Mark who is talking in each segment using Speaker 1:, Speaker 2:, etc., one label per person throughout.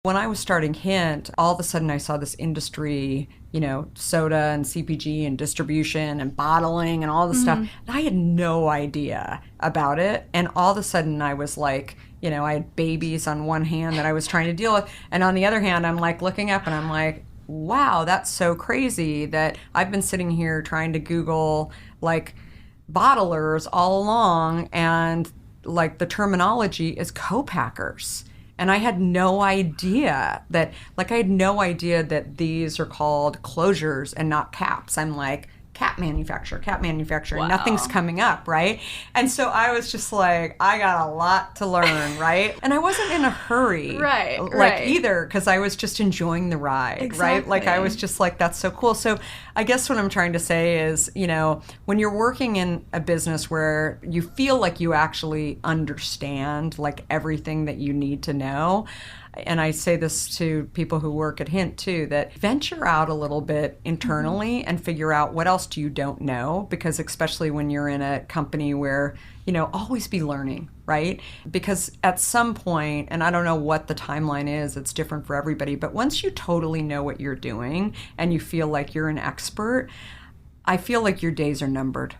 Speaker 1: When I was starting Hint, all of a sudden I saw this industry, soda and CPG and distribution and bottling and all this stuff. And I had no idea about it. And all of a sudden I was like, I had babies on one hand that I was trying to deal with. And on the other hand, I'm like looking up and I'm like, wow, that's so crazy that I've been sitting here trying to Google like bottlers all along, and like the terminology is co-packers. And I had no idea that these are called closures and not caps. I'm like, cap manufacturer,
Speaker 2: Wow.
Speaker 1: nothing's coming up, right? And so I was just like, I got a lot to learn, right? And I wasn't in a hurry,
Speaker 2: right.
Speaker 1: either, because I was just enjoying the ride, right? Like I was just like, that's so cool. So I guess what I'm trying to say is, when you're working in a business where you feel like you actually understand like everything that you need to know, and I say this to people who work at Hint too, that venture out a little bit internally and figure out what else you don't know, because especially when you're in a company where, always be learning, right? Because at some point, and I don't know what the timeline is, it's different for everybody, but once you totally know what you're doing and you feel like you're an expert, I feel like your days are numbered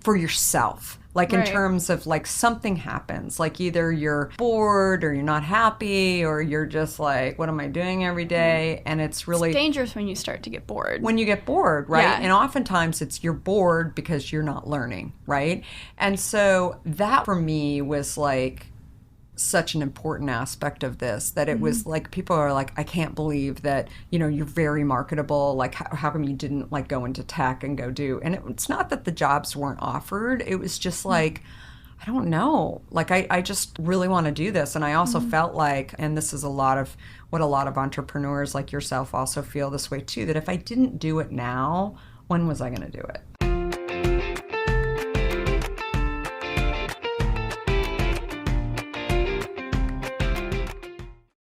Speaker 1: for yourself. Like in terms of like something happens, like either you're bored or you're not happy or you're just like, what am I doing every day? And it's really
Speaker 2: dangerous when you start to get bored.
Speaker 1: When you get bored, right?
Speaker 2: Yeah.
Speaker 1: And oftentimes you're bored because you're not learning, right? And so that for me was like such an important aspect of this, that it was like, people are like, I can't believe that, you're very marketable. Like, how come you didn't like go into tech and go do? And it's not that the jobs weren't offered. It was just like, I don't know. Like, I just really want to do this. And I also felt like, and this is a lot of what a lot of entrepreneurs like yourself also feel this way too, that if I didn't do it now, when was I going to do it?